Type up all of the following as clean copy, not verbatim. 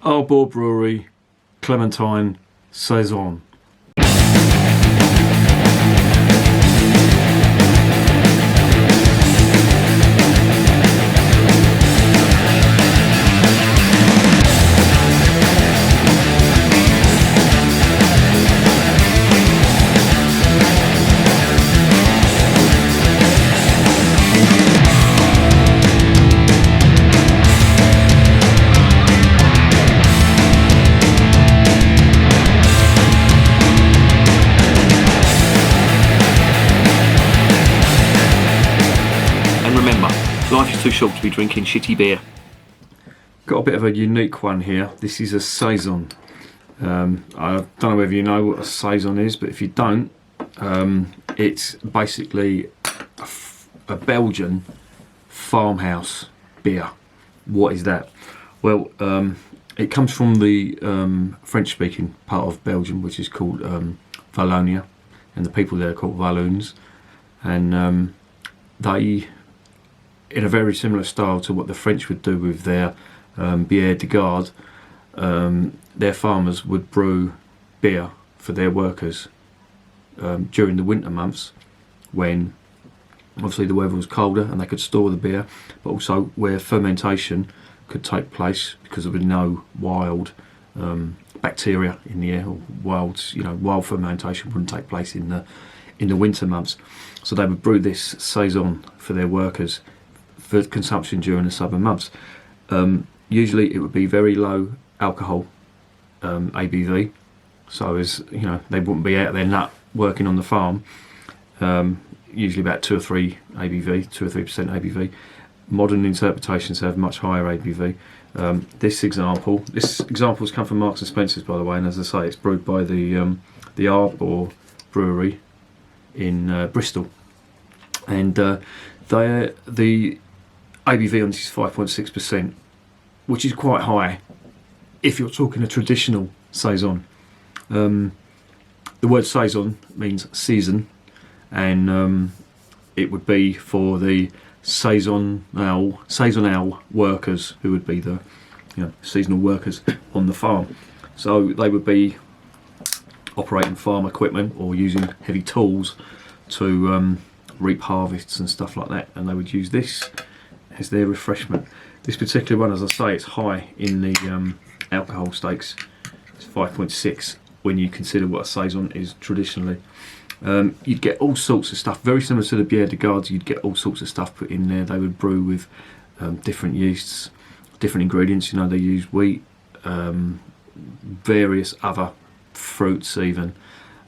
Arbor Brewery Clementine Saison. Life is too short to be drinking shitty beer. Got a bit of a unique one here. This is a Saison. I don't know whether you know what a Saison is, but if you don't, it's basically a Belgian farmhouse beer. What is that? Well, it comes from the French-speaking part of Belgium, which is called Wallonia, and the people there are called Walloons, and they, in a very similar style to what the French would do with their bière de garde, their farmers would brew beer for their workers during the winter months, when obviously the weather was colder and they could store the beer, but also where fermentation could take place because there was no wild bacteria in the air, or wild fermentation wouldn't take place in the winter months. So they would brew this Saison for their workers for consumption during the summer months. Usually it would be very low alcohol ABV, so as you know, they wouldn't be out there nut working on the farm. Usually about 2 or 3 ABV, 2 or 3% ABV. Modern interpretations have much higher ABV. This example's come from Marks and Spencer's, by the way, and as I say, it's brewed by the Arbor Brewery in Bristol, and the ABV on this is 5.6%, which is quite high if you're talking a traditional Saison. The word Saison means season, and it would be for the saisonal workers, who would be the seasonal workers on the farm. So they would be operating farm equipment or using heavy tools to reap harvests and stuff like that, and they would use this as their refreshment. This particular one, as I say, it's high in the alcohol stakes. It's 5.6 when you consider what a Saison is traditionally. You'd get all sorts of stuff, very similar to the bière de garde. You'd get all sorts of stuff put in there. They would brew with different yeasts, different ingredients. They use wheat, various other fruits even,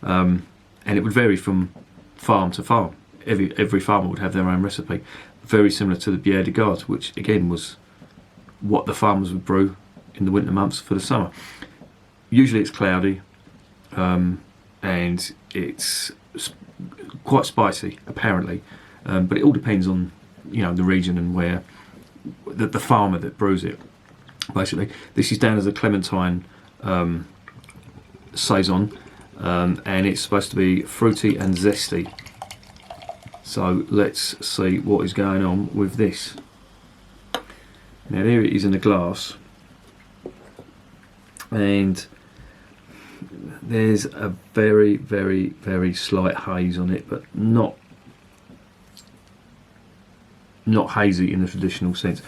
and it would vary from farm to farm. Every farmer would have their own recipe, very similar to the bière de garde, which again was what the farmers would brew in the winter months for the summer. Usually it's cloudy, and it's quite spicy apparently, but it all depends on the region and where the farmer that brews it. Basically, this is down as a Clementine Saison, and it's supposed to be fruity and zesty. So let's see what is going on with this. Now there it is in the glass, and there's a very, very, very slight haze on it, but not hazy in the traditional sense.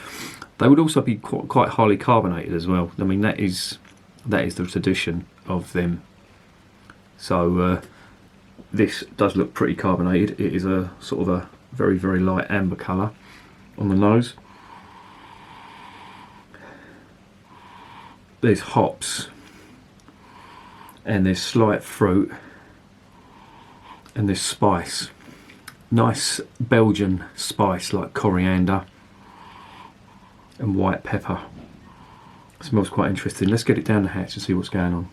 They would also be quite highly carbonated as well. I mean, that is the tradition of them. So this does look pretty carbonated. It is a sort of a very, very light amber colour on the nose. There's hops, and there's slight fruit, and there's spice. Nice Belgian spice like coriander and white pepper. It smells quite interesting. Let's get it down the hatch and see what's going on.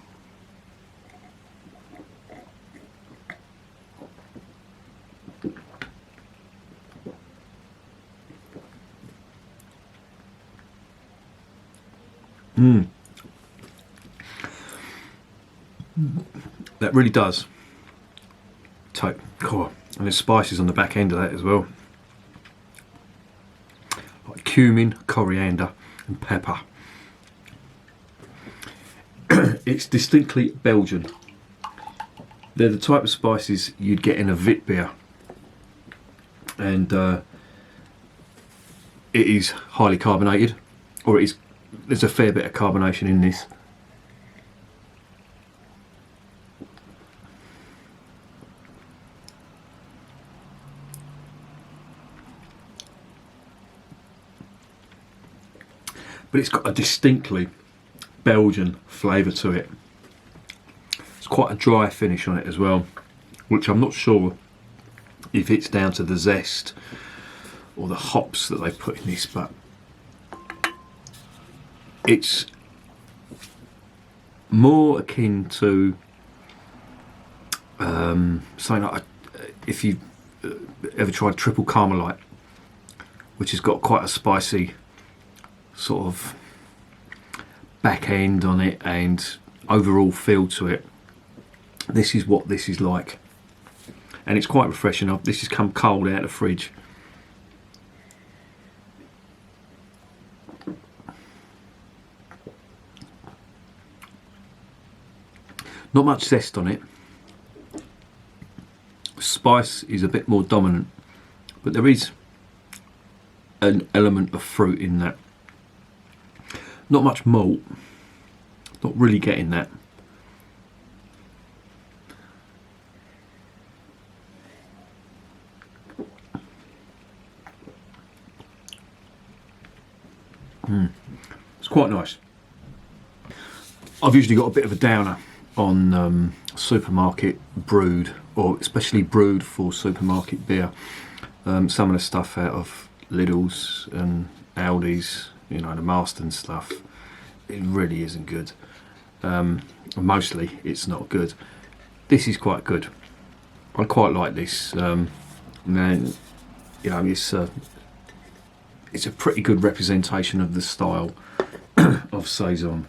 That really does take, and there's spices on the back end of that as well, like cummin, coriander and pepper. It's distinctly Belgian. They're the type of spices you'd get in a Vit beer, and it is highly carbonated, or there's a fair bit of carbonation in this. But it's got a distinctly Belgian flavour to it. It's quite a dry finish on it as well, which I'm not sure if it's down to the zest or the hops that they put in this, but it's more akin to something like, if you've ever tried triple Carmelite, which has got quite a spicy sort of back end on it and overall feel to it. This is what this is like, and it's quite refreshing. This has come cold out of the fridge. Not much zest on it. Spice is a bit more dominant, but there is an element of fruit in that. Not much malt, not really getting that. It's quite nice. I've usually got a bit of a downer on supermarket brewed, or especially brewed for supermarket beer. Some of the stuff out of Lidl's and Aldi's, you know, the Marston stuff, it really isn't good. Mostly it's not good. This is quite good. I quite like this. And then, you know, it's a pretty good representation of the style of Saison.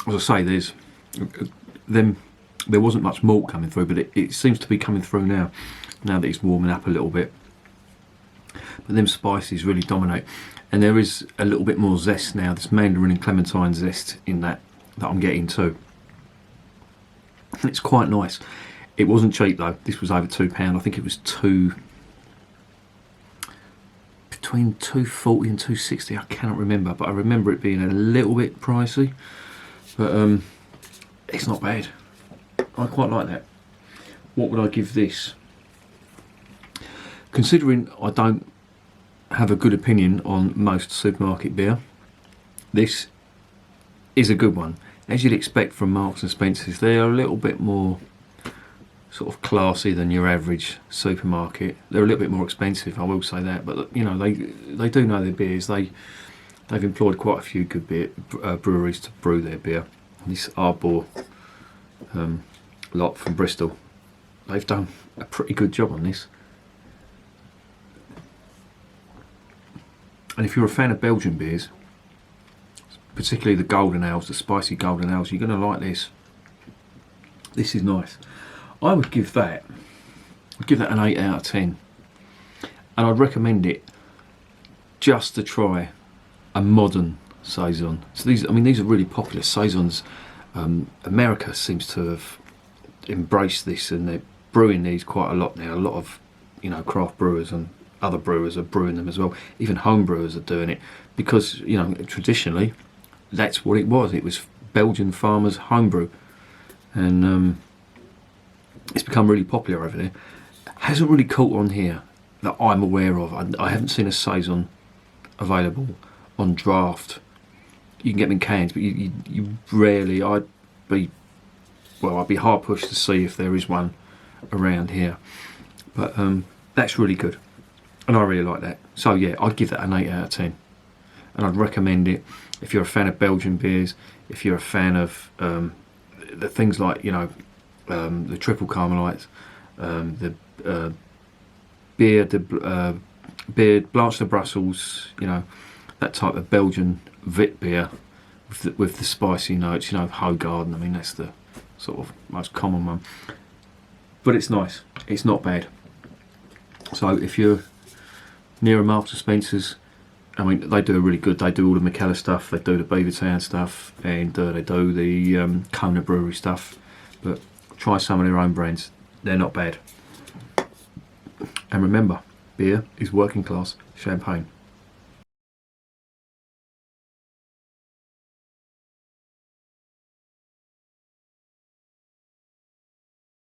As I say, there wasn't much malt coming through, but it seems to be coming through now that it's warming up a little bit. But them spices really dominate, and there is a little bit more zest now. This mandarin and clementine zest in that I'm getting too. And it's quite nice. It wasn't cheap though. This was over £2. I think it was between £2.40 and £2.60. I cannot remember, but I remember it being a little bit pricey. But it's not bad. I quite like that. What would I give this? Considering I don't have a good opinion on most supermarket beer, this is a good one. As you'd expect from Marks and Spencer's, they're a little bit more sort of classy than your average supermarket. They're a little bit more expensive, I will say that, but you know, they do know their beers. They've employed quite a few good breweries to brew their beer. This Arbor lot from Bristol, they've done a pretty good job on this. And if you're a fan of Belgian beers, particularly the golden ales, the spicy golden ales, you're going to like this. This is nice. I would give that an 8 out of 10, and I'd recommend it just to try a modern Saison. So these are really popular Saisons. America seems to have embraced this, and they're brewing these quite a lot now. A lot of, you know, craft brewers and other brewers are brewing them as well. Even home brewers are doing it, because, you know, traditionally that's what it was. It was Belgian farmers' homebrew, and it's become really popular over there. Hasn't really caught on here that I'm aware of. I haven't seen a Saison available on draft. You can get them in cans, but you rarely. I'd be hard pushed to see if there is one around here. But that's really good, and I really like that. So yeah, I'd give that an 8 out of 10, and I'd recommend it if you're a fan of Belgian beers. If you're a fan of the things like, you know, the triple Carmelites, the beer Blanche de Brussels, you know, that type of Belgian Vit beer with the spicy notes, you know, Hoegaarden. I mean, that's the sort of most common one. but it's nice. It's not bad. So if you're near a Marks & Spencer's, I mean, they do a really good. They do all the McKellar stuff. They do the Beavertown stuff, and they do the Kona Brewery stuff. But try some of their own brands. They're not bad. And remember, beer is working class champagne.